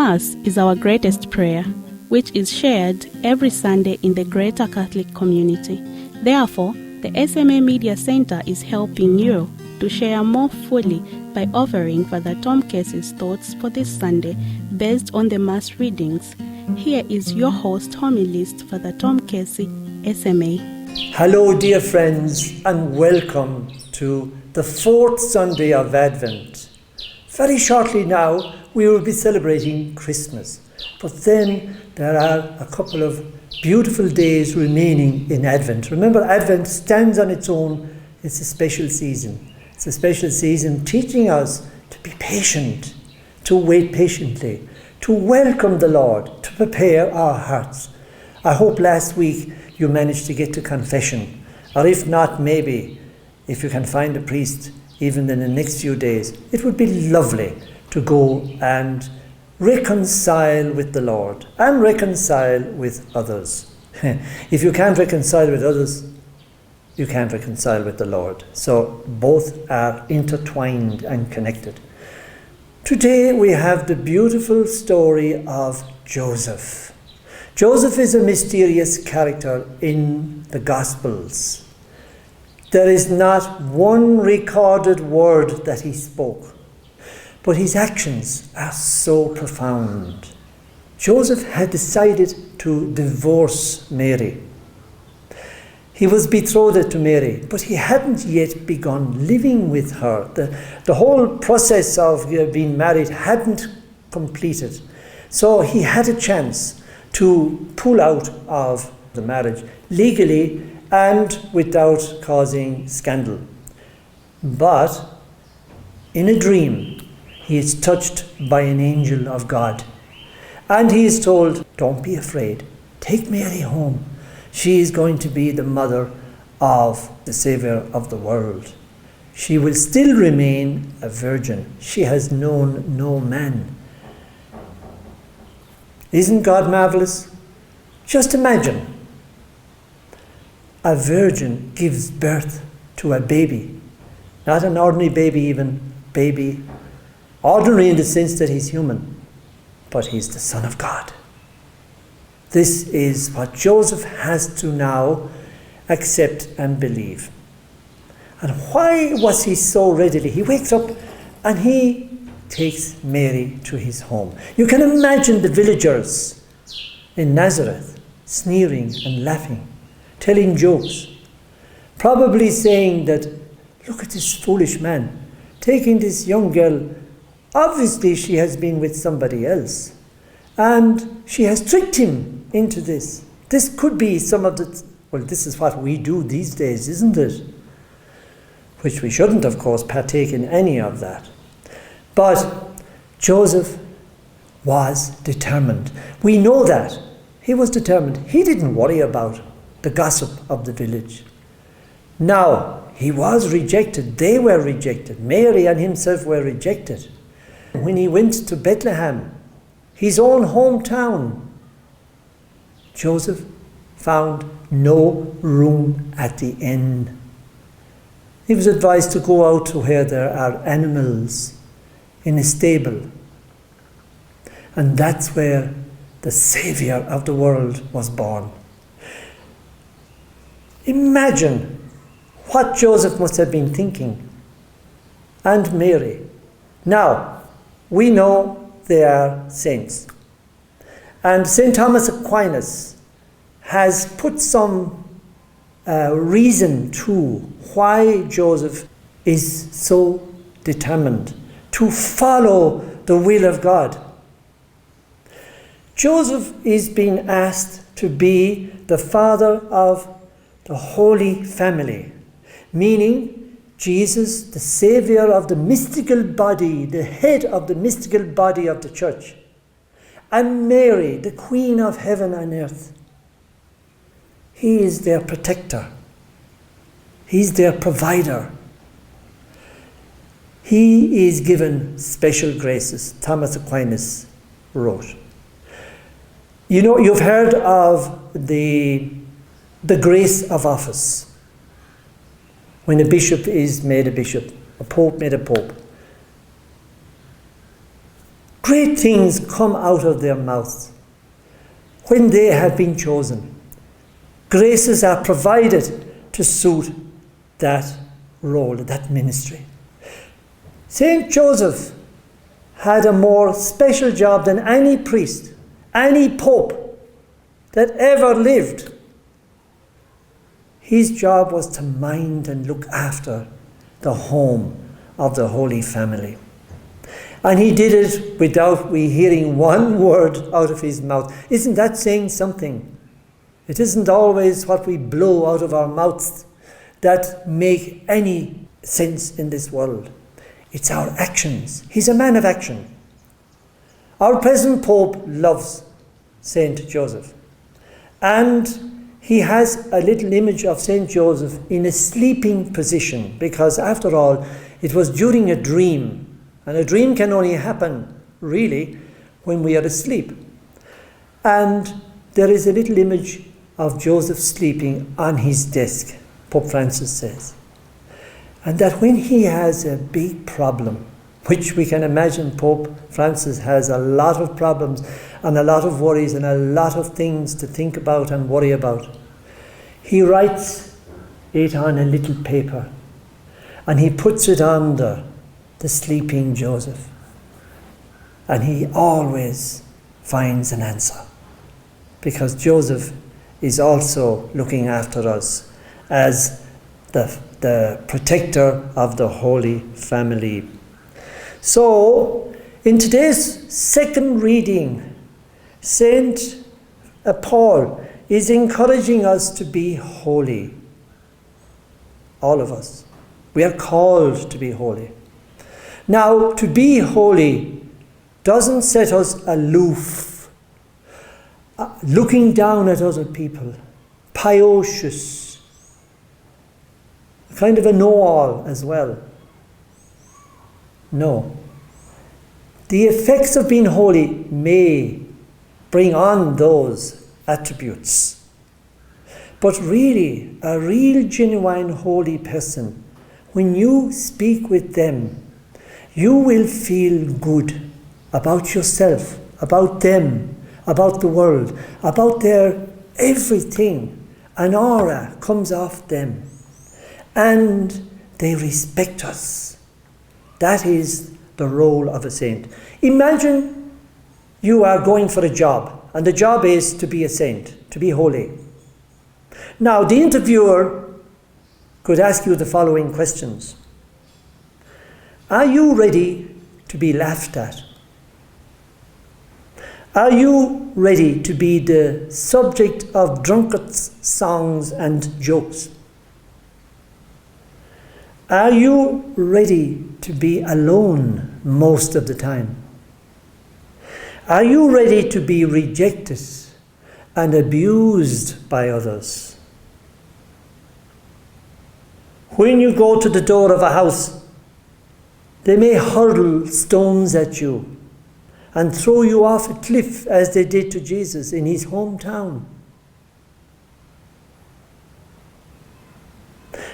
Mass is our greatest prayer, which is shared every Sunday in the greater Catholic community. Therefore, the SMA Media Center is helping you to share more fully by offering Father Tom Casey's thoughts for this Sunday based on the Mass readings. Here is your host homilist, Father Tom Casey, SMA. Hello dear friends, and welcome to the fourth Sunday of Advent. Very shortly now we will be celebrating Christmas, but then there are a couple of beautiful days remaining in Advent. Remember, Advent stands on its own. It's a special season. It's a special season teaching us to be patient, to wait patiently, to welcome the Lord, to prepare our hearts. I hope last week you managed to get to confession, or if not, maybe if you can find a priest even in the next few days, it would be lovely to go and reconcile with the Lord and reconcile with others. If you can't reconcile with others, you can't reconcile with the Lord. So both are intertwined and connected. Today we have the beautiful story of Joseph. Joseph is a mysterious character in the Gospels. There is not one recorded word that he spoke, but his actions are so profound. Joseph had decided to divorce Mary. He was betrothed to Mary, but he hadn't yet begun living with her. The whole process of being married hadn't completed. So he had a chance to pull out of the marriage legally and without causing scandal. But in a dream, he is touched by an angel of God. And he is told, don't be afraid, take Mary home. She is going to be the mother of the Saviour of the world. She will still remain a virgin. She has known no man. Isn't God marvelous? Just imagine. A virgin gives birth to a baby. Not an ordinary baby even, baby. Ordinary in the sense that he's human, but he's the Son of God. This is what Joseph has to now accept and believe. And why was he so readily? He wakes up and he takes Mary to his home. You can imagine the villagers in Nazareth sneering and laughing, telling jokes, probably saying that, look at this foolish man, taking this young girl. Obviously she has been with somebody else, and she has tricked him into this. This could be some of the, well, this is what we do these days, isn't it? Which we shouldn't, of course, partake in any of that. But Joseph was determined. We know that. He was determined. He didn't worry about the gossip of the village. Now, he was rejected. They were rejected. Mary and himself were rejected. When he went to Bethlehem, his own hometown, Joseph found no room at the inn. He was advised to go out to where there are animals in a stable. And that's where the Saviour of the world was born. Imagine what Joseph must have been thinking, and Mary. Now, we know they are saints. And St. Thomas Aquinas has put some reason to why Joseph is so determined to follow the will of God. Joseph is being asked to be the father of the Holy Family, meaning Jesus, the Saviour of the mystical body, the head of the mystical body of the Church, and Mary, the Queen of heaven and earth. He is their protector. He's their provider. He is given special graces, Thomas Aquinas wrote. You know, you've heard of the grace of office. When a bishop is made a bishop, a pope made a pope. Great things come out of their mouths when they have been chosen. Graces are provided to suit that role, that ministry. Saint Joseph had a more special job than any priest, any pope that ever lived. His job was to mind and look after the home of the Holy Family. And he did it without we hearing one word out of his mouth. Isn't that saying something? It isn't always what we blow out of our mouths that make any sense in this world. It's our actions. He's a man of action. Our present Pope loves Saint Joseph. And he has a little image of Saint Joseph in a sleeping position, because after all, it was during a dream. And a dream can only happen, really, when we are asleep. And there is a little image of Joseph sleeping on his desk, Pope Francis says. And that when he has a big problem, which we can imagine Pope Francis has a lot of problems and a lot of worries and a lot of things to think about and worry about, he writes it on a little paper and he puts it under the sleeping Joseph. And he always finds an answer, because Joseph is also looking after us as the protector of the Holy Family. So, in today's second reading, Saint Paul is encouraging us to be holy. All of us. We are called to be holy. Now, to be holy doesn't set us aloof, looking down at other people, pious, kind of a know-all as well. No. The effects of being holy may bring on those attributes. But really, a real, genuine, holy person, when you speak with them, you will feel good about yourself, about them, about the world, about their everything. An aura comes off them. And they respect us. That is the role of a saint. Imagine you are going for a job, and the job is to be a saint, to be holy. Now, the interviewer could ask you the following questions. Are you ready to be laughed at? Are you ready to be the subject of drunkards' songs and jokes? Are you ready to be alone most of the time? Are you ready to be rejected and abused by others? When you go to the door of a house, they may hurl stones at you and throw you off a cliff as they did to Jesus in his hometown.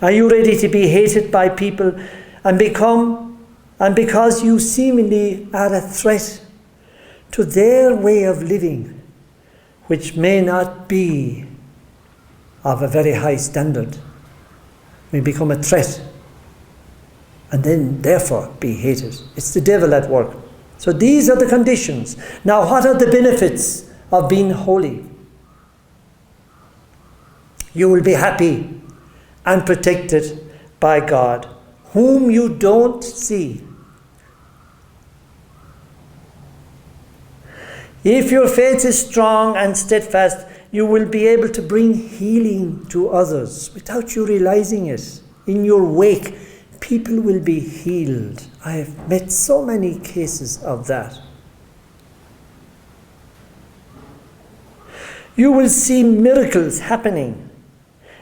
Are you ready to be hated by people and because you seemingly are a threat to their way of living, which may not be of a very high standard, may become a threat and then therefore be hated? It's the devil at work. So these are the conditions. Now, what are the benefits of being holy? You will be happy and protected by God, whom you don't see. If your faith is strong and steadfast, you will be able to bring healing to others without you realizing it. In your wake, people will be healed. I have met so many cases of that. You will see miracles happening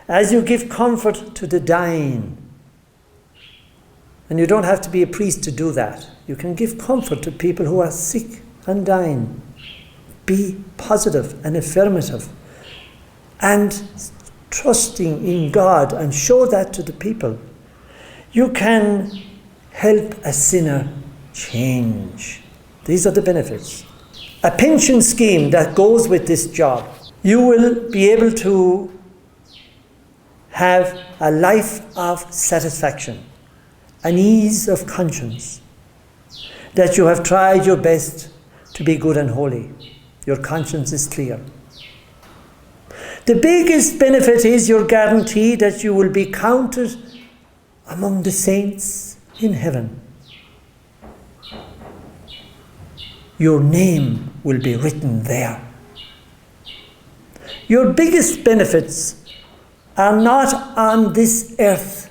as you give comfort to the dying. And you don't have to be a priest to do that. You can give comfort to people who are sick and dying. Be positive and affirmative and trusting in God, and show that to the people. You can help a sinner change. These are the benefits. A pension scheme that goes with this job. You will be able to have a life of satisfaction, an ease of conscience, that you have tried your best to be good and holy. Your conscience is clear. The biggest benefit is your guarantee that you will be counted among the saints in heaven. Your name will be written there. Your biggest benefits are not on this earth,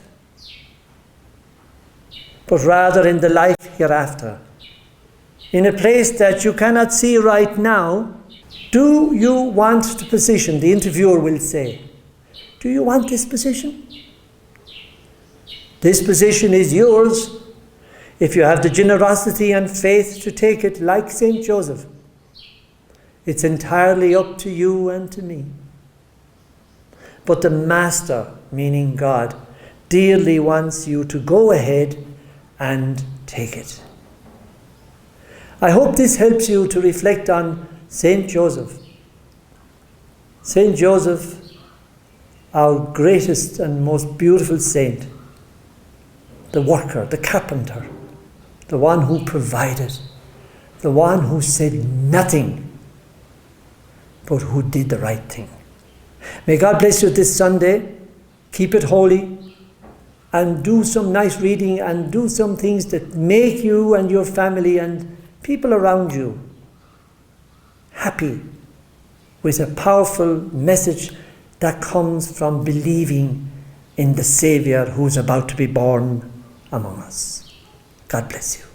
but rather in the life hereafter, in a place that you cannot see right now. Do you want the position? The interviewer will say, do you want this position? This position is yours if you have the generosity and faith to take it, like St. Joseph. It's entirely up to you and to me. But the Master, meaning God, dearly wants you to go ahead and take it. I hope this helps you to reflect on St. Joseph. St. Joseph, our greatest and most beautiful saint, the worker, the carpenter, the one who provided, the one who said nothing, but who did the right thing. May God bless you this Sunday. Keep it holy and do some nice reading and do some things that make you and your family and people around you happy with a powerful message that comes from believing in the Saviour who's about to be born among us. God bless you.